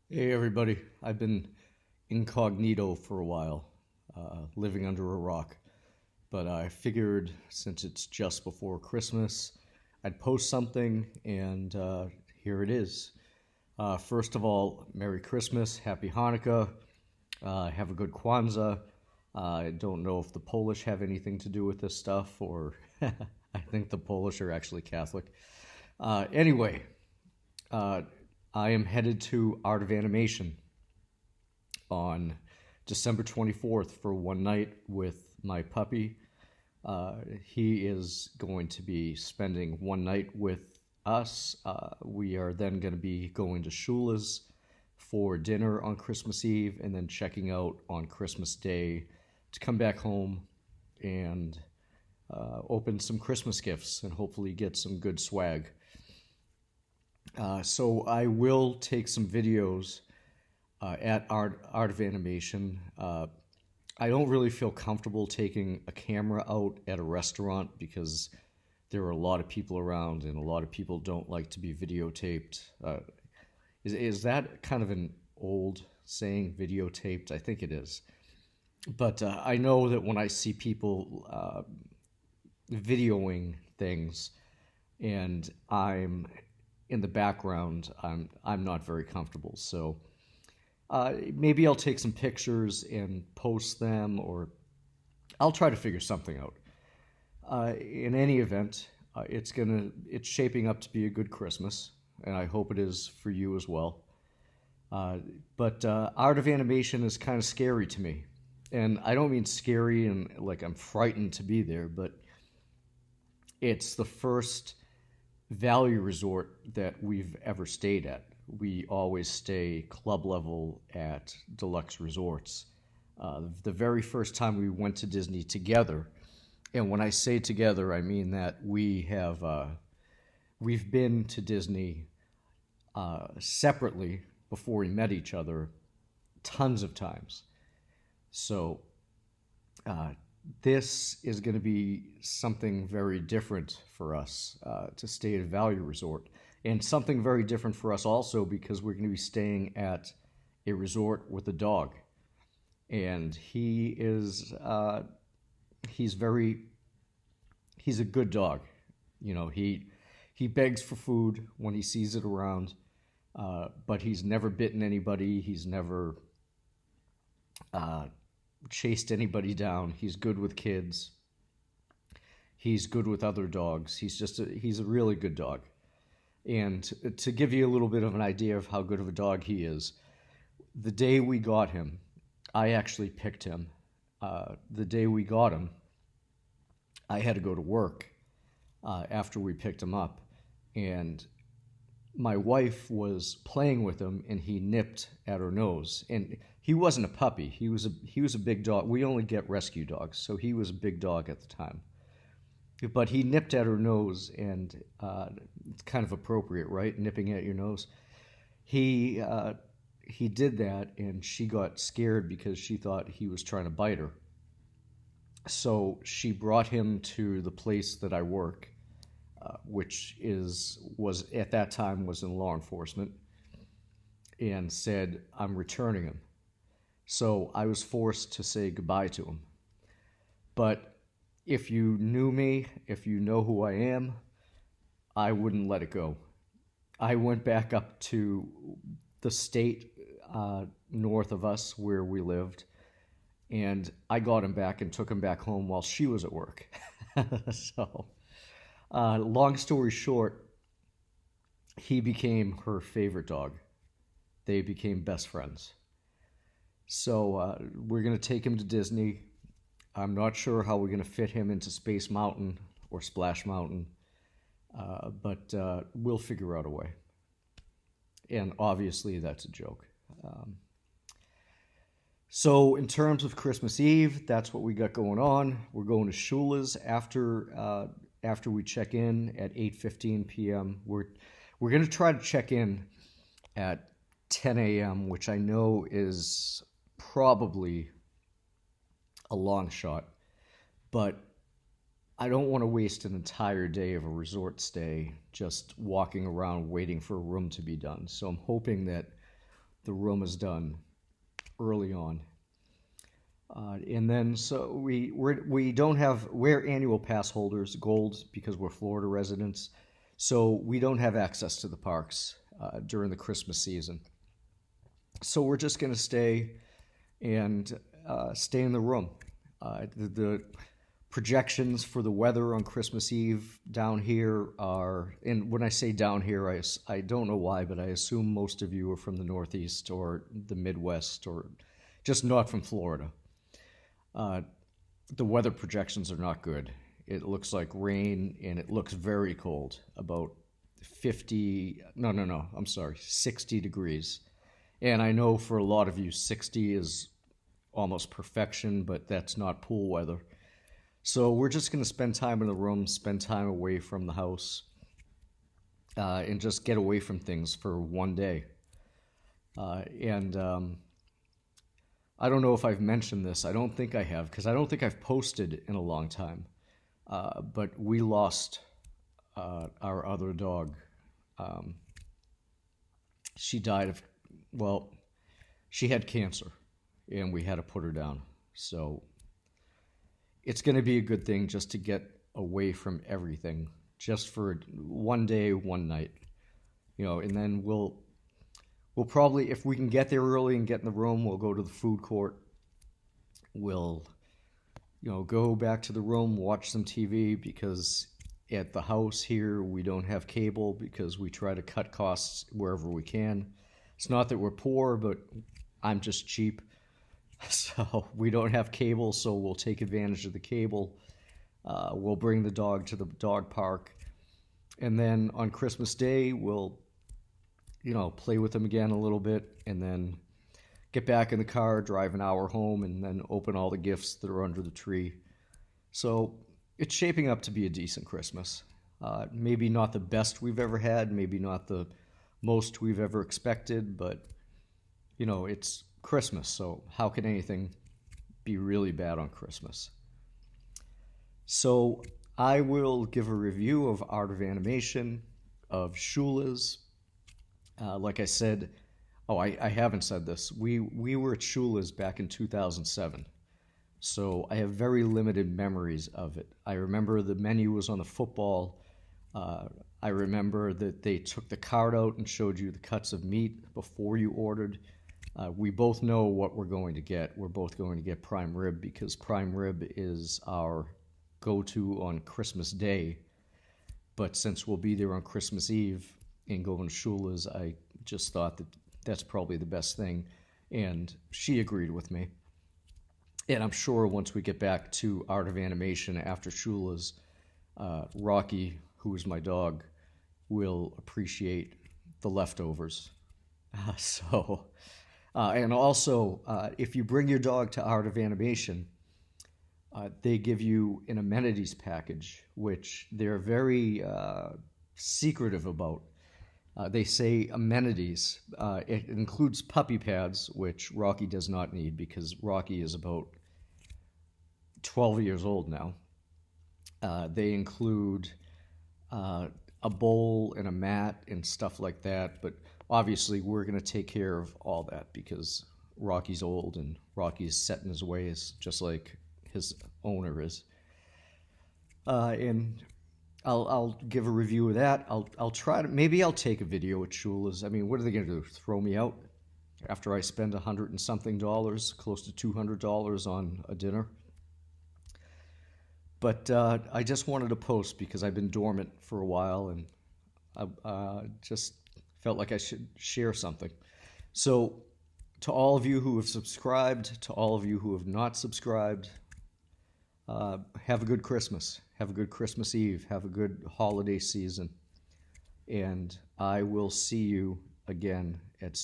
Hey everybody, I've been incognito for a while, living under a rock. But I figured since it's just before Christmas, I'd post something, and here it is. First of all, Merry Christmas, Happy Hanukkah, have a good Kwanzaa. I don't know if the Polish have anything to do with this stuff, or I think the Polish are actually Catholic. Anyway, uh, I am headed to Art of Animation on December 24th for one night with my puppy. He is going to be spending one night with us. We are then going to be going to Shula's for dinner on Christmas Eve and then checking out on Christmas Day to come back home and open some Christmas gifts and hopefully get some good swag. So I will take some videos at Art of Animation. I don't really feel comfortable taking a camera out at a restaurant because there are a lot of people around and a lot of people don't like to be videotaped. Is that kind of an old saying, videotaped? I think it is. But I know that when I see people videoing things and I'm in the background, I'm not very comfortable. So maybe I'll take some pictures and post them, or I'll try to figure something out. In any event, it's shaping up to be a good Christmas, and I hope it is for you as well. But Art of Animation is kind of scary to me, and I don't mean scary and like I'm frightened to be there, but it's the first value resort that we've ever stayed at. We always stay club level at deluxe resorts. The very first time we went to Disney together, and when I say together, I mean that we've been to Disney separately before we met each other tons of times. So uh, this is going to be something very different for us to stay at a value resort, and something very different for us also because we're going to be staying at a resort with a dog, and he's very he's a good dog. You know, he begs for food when he sees it around, but he's never bitten anybody. He's never uh, chased anybody down. He's good with kids. He's good with other dogs. He's a really good dog. And to give you a little bit of an idea of how good of a dog he is, the day we got him, I actually picked him. The day we got him, I had to go to work after we picked him up, and my wife was playing with him, and he nipped at her nose. And he wasn't a puppy; he was a big dog. We only get rescue dogs, so he was a big dog at the time. But he nipped at her nose, and it's kind of appropriate, right? Nipping at your nose. He uh, he did that, and she got scared because she thought he was trying to bite her. So she brought him to the place that I work, which is was at that time was in law enforcement, and said, "I'm returning him." So I was forced to say goodbye to him. But if you knew me, if you know who I am, I wouldn't let it go. I went back up to the state north of us where we lived, and I got him back and took him back home while she was at work. So, long story short, he became her favorite dog. They became best friends. So, we're going to take him to Disney. I'm not sure how we're going to fit him into Space Mountain or Splash Mountain, but we'll figure out a way. And obviously, that's a joke. Um, so, in terms of Christmas Eve, that's what we got going on. We're going to Shula's after we check in at 8:15 p.m. We're going to try to check in at 10 a.m., which I know is probably a long shot, but I don't want to waste an entire day of a resort stay just walking around waiting for a room to be done. So I'm hoping that the room is done early on. And then so we don't have, we're annual pass holders, gold, because we're Florida residents. So we don't have access to the parks during the Christmas season. So we're just going to stay and stay in the room. The projections for the weather on Christmas Eve down here are, and when I say down here, I don't know why, but I assume most of you are from the Northeast or the Midwest or just not from Florida. The weather projections are not good. It looks like rain, and it looks very cold, about 60 degrees. And I know for a lot of you, 60 is almost perfection, but that's not pool weather. So we're just going to spend time in the room, spend time away from the house, and just get away from things for one day. I don't know if I've mentioned this. I don't think I have, because I don't think I've posted in a long time. But we lost our other dog. She died of, well, she had cancer, and we had to put her down. So it's going to be a good thing just to get away from everything, just for one day, one night, and then we'll probably, if we can get there early and get in the room, we'll go to the food court. We'll, go back to the room, watch some TV, because at the house here, we don't have cable because we try to cut costs wherever we can. It's not that we're poor, but I'm just cheap. So we don't have cable, so we'll take advantage of the cable. We'll bring the dog to the dog park. And then on Christmas Day, we'll play with them again a little bit, and then get back in the car, drive an hour home, and then open all the gifts that are under the tree. So it's shaping up to be a decent Christmas. Maybe not the best we've ever had, maybe not the most we've ever expected, but, it's Christmas, so how can anything be really bad on Christmas? So I will give a review of Art of Animation, of Shula's. Like I said, I haven't said this. We were at Shula's back in 2007, so I have very limited memories of it. I remember the menu was on the football. I remember that they took the card out and showed you the cuts of meat before you ordered. We both know what we're going to get. We're both going to get prime rib, because prime rib is our go-to on Christmas Day. But since we'll be there on Christmas Eve and going to Shula's, I just thought that that's probably the best thing, and she agreed with me. And I'm sure once we get back to Art of Animation after Shula's, Rocky, who is my dog, will appreciate the leftovers. And also, if you bring your dog to Art of Animation, they give you an amenities package, which they're very secretive about. They say amenities. It includes puppy pads, which Rocky does not need because Rocky is about 12 years old now. They include a bowl and a mat and stuff like that, but obviously we're going to take care of all that because Rocky's old and Rocky's set in his ways, just like his owner is. And I'll give a review of that. I'll try to, maybe I'll take a video at Shula's. I mean, what are they going to do? Throw me out after I spend $100 and something, close to $200 on a dinner? But I just wanted to post because I've been dormant for a while, and I just felt like I should share something. So to all of you who have subscribed, to all of you who have not subscribed, have a good Christmas. Have a good Christmas Eve. Have a good holiday season. And I will see you again